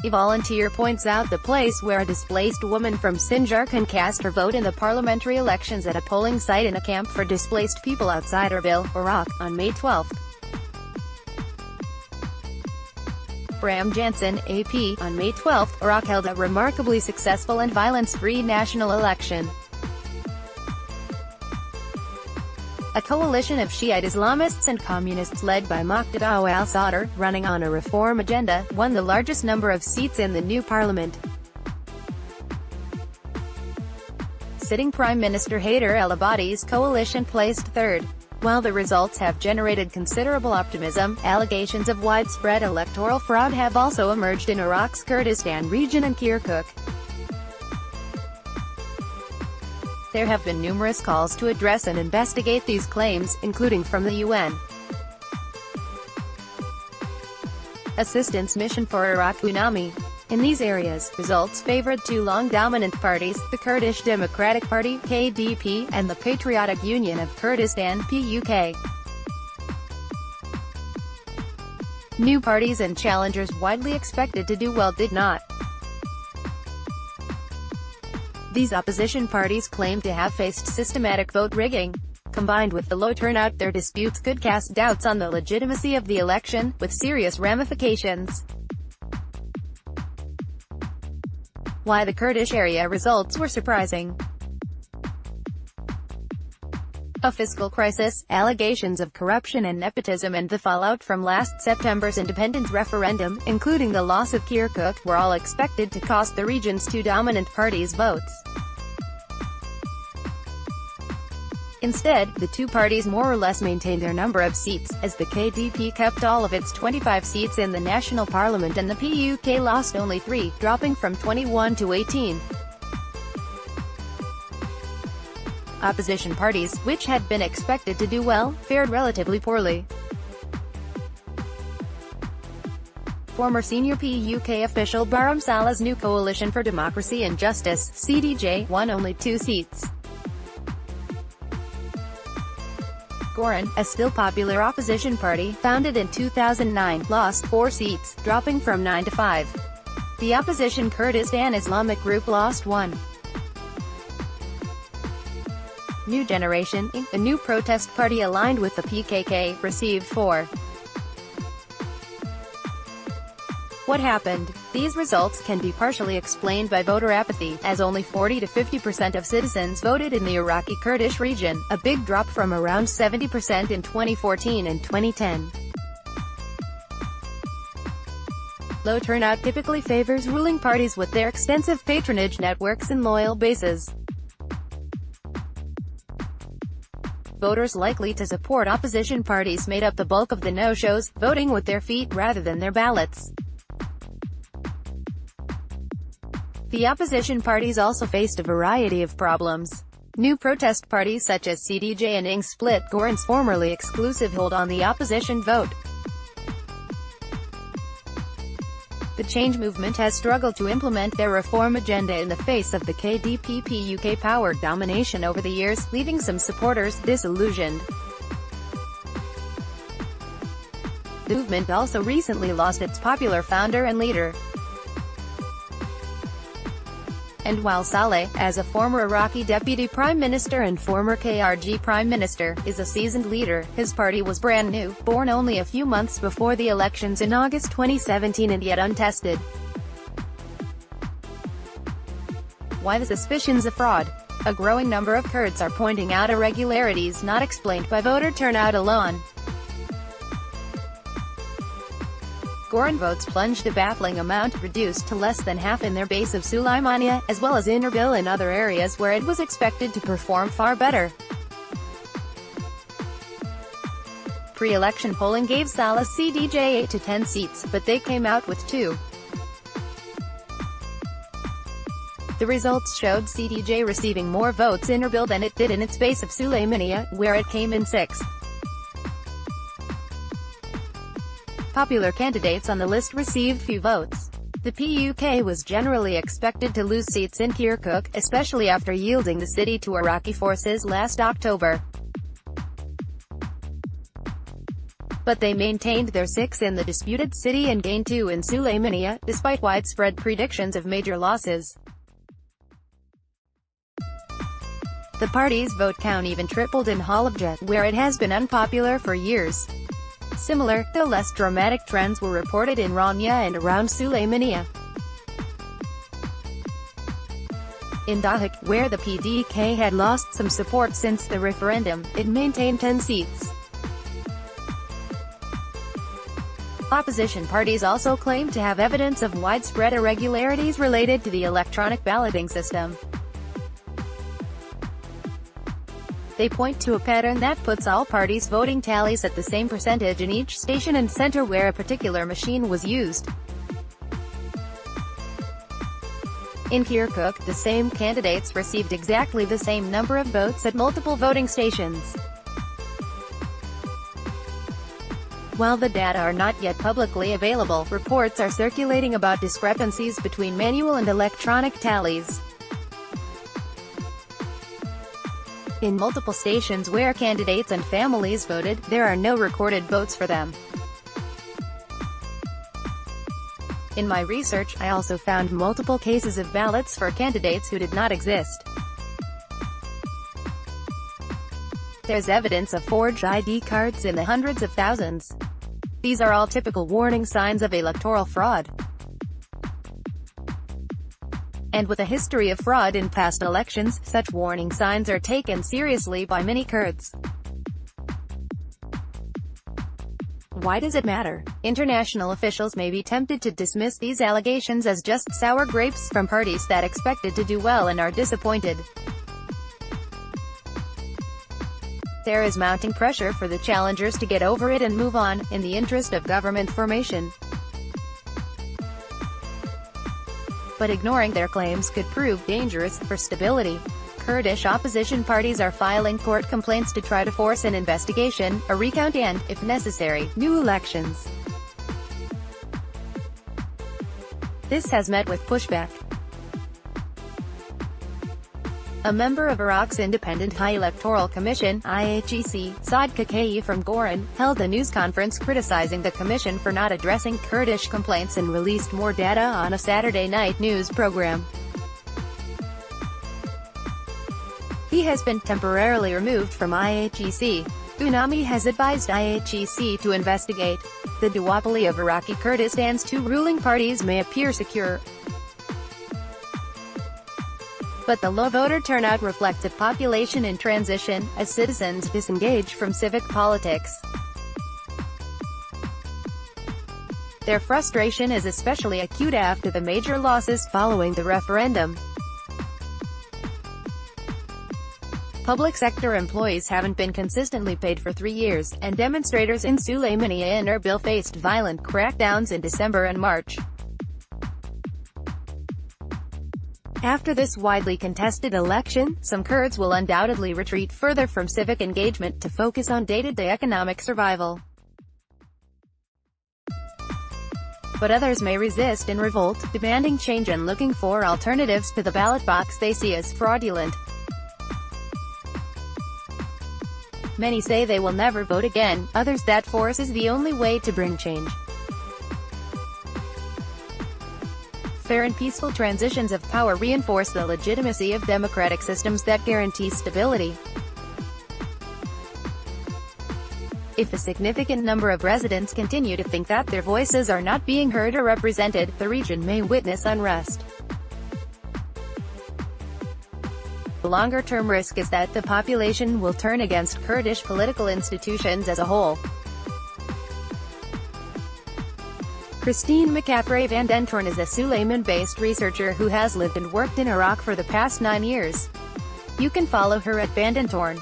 A volunteer points out the place where a displaced woman from Sinjar can cast her vote in the parliamentary elections at a polling site in a camp for displaced people outside Irbil, Iraq, on May 12. Bram Janssen, AP, on May 12, Iraq held a remarkably successful and violence-free national election. A coalition of Shiite Islamists and communists led by Moqtada al-Sadr, running on a reform agenda, won the largest number of seats in the new parliament. Sitting Prime Minister Haider al-Abadi's coalition placed third. While the results have generated considerable optimism, allegations of widespread electoral fraud have also emerged in Iraq's Kurdistan region and Kirkuk. There have been numerous calls to address and investigate these claims, including from the UN Assistance Mission for Iraq (UNAMI). In these areas, results favored two long-dominant parties, the Kurdish Democratic Party (KDP) and the Patriotic Union of Kurdistan (PUK). New parties and challengers widely expected to do well did not. These opposition parties claim to have faced systematic vote rigging. Combined with the low turnout, their disputes could cast doubts on the legitimacy of the election, with serious ramifications. Why the Kurdish area results were surprising. A fiscal crisis, allegations of corruption and nepotism and the fallout from last September's independence referendum, including the loss of Kirkuk, were all expected to cost the region's two dominant parties votes. Instead, the two parties more or less maintained their number of seats, as the KDP kept all of its 25 seats in the national parliament and the PUK lost only 3, dropping from 21 to 18. Opposition parties, which had been expected to do well, fared relatively poorly. Former senior PUK official Bram Jansen's new Coalition for Democracy and Justice, CDJ, won only 2 seats. Goran, a still popular opposition party, founded in 2009, lost 4 seats, dropping from 9 to 5. The opposition Kurdistan Islamic group lost 1. New Generation, a new protest party aligned with the PKK, received 4. What happened? These results can be partially explained by voter apathy, as only 40 to 50% of citizens voted in the Iraqi Kurdish region, a big drop from around 70% in 2014 and 2010. Low turnout typically favors ruling parties with their extensive patronage networks and loyal bases. Voters likely to support opposition parties made up the bulk of the no-shows, voting with their feet rather than their ballots. The opposition parties also faced a variety of problems. New protest parties such as CDJ and ING split Goran's formerly exclusive hold on the opposition vote. The Change movement has struggled to implement their reform agenda in the face of the KDP-PUK power domination over the years, leaving some supporters disillusioned. The movement also recently lost its popular founder and leader. And while Saleh, as a former Iraqi deputy prime minister and former KRG prime minister, is a seasoned leader, his party was brand new, born only a few months before the elections in August 2017 and yet untested. Why the suspicions of fraud? A growing number of Kurds are pointing out irregularities not explained by voter turnout alone. Goran votes plunged a baffling amount, reduced to less than half in their base of Sulaimania, as well as in Irbil and other areas where it was expected to perform far better. Pre-election polling gave Saleh's CDJ 8 to 10 seats, but they came out with 2. The results showed CDJ receiving more votes in Irbil than it did in its base of Sulaimania, where it came in 6th. Popular candidates on the list received few votes. The PUK was generally expected to lose seats in Kirkuk, especially after yielding the city to Iraqi forces last October. but they maintained their 6 in the disputed city and gained 2 in Sulaymaniyah, despite widespread predictions of major losses. The party's vote count even tripled in Halabja, where it has been unpopular for years. Similar, though less dramatic trends were reported in Rania and around Sulaymaniyah. In Dahak, where the PDK had lost some support since the referendum, it maintained 10 seats. Opposition parties also claim to have evidence of widespread irregularities related to the electronic balloting system. They point to a pattern that puts all parties' voting tallies at the same percentage in each station and center where a particular machine was used. In Kirkuk, the same candidates received exactly the same number of votes at multiple voting stations. While the data are not yet publicly available, reports are circulating about discrepancies between manual and electronic tallies. In multiple stations where candidates and families voted, there are no recorded votes for them. In my research, I also found multiple cases of ballots for candidates who did not exist. There's evidence of forged ID cards in the hundreds of thousands. These are all typical warning signs of electoral fraud. And with a history of fraud in past elections, such warning signs are taken seriously by many Kurds. Why does it matter? International officials may be tempted to dismiss these allegations as just sour grapes from parties that expected to do well and are disappointed. There is mounting pressure for the challengers to get over it and move on, in the interest of government formation. But ignoring their claims could prove dangerous for stability. Kurdish opposition parties are filing court complaints to try to force an investigation, a recount and, if necessary, new elections. This has met with pushback. A member of Iraq's Independent High Electoral Commission (IHEC), Saad Kakei from Goran, held a news conference criticizing the commission for not addressing Kurdish complaints and released more data on a Saturday night news program. He has been temporarily removed from IHEC. UNAMI has advised IHEC to investigate. The duopoly of Iraqi Kurdistan's 2 ruling parties may appear secure. But the low voter turnout reflects a population in transition, as citizens disengage from civic politics. Their frustration is especially acute after the major losses following the referendum. Public sector employees haven't been consistently paid for 3 years, and demonstrators in Sulaymaniyah and Irbil faced violent crackdowns in December and March. After this widely contested election, some Kurds will undoubtedly retreat further from civic engagement to focus on day-to-day economic survival. But others may resist in revolt, demanding change and looking for alternatives to the ballot box they see as fraudulent. Many say they will never vote again, others that force is the only way to bring change. Fair and peaceful transitions of power reinforce the legitimacy of democratic systems that guarantee stability. If a significant number of residents continue to think that their voices are not being heard or represented, the region may witness unrest. The longer-term risk is that the population will turn against Kurdish political institutions as a whole. Christine McCaffrey van Dentorn is a Sulayman-based researcher who has lived and worked in Iraq for the past 9 years. You can follow her at Van Dentorn.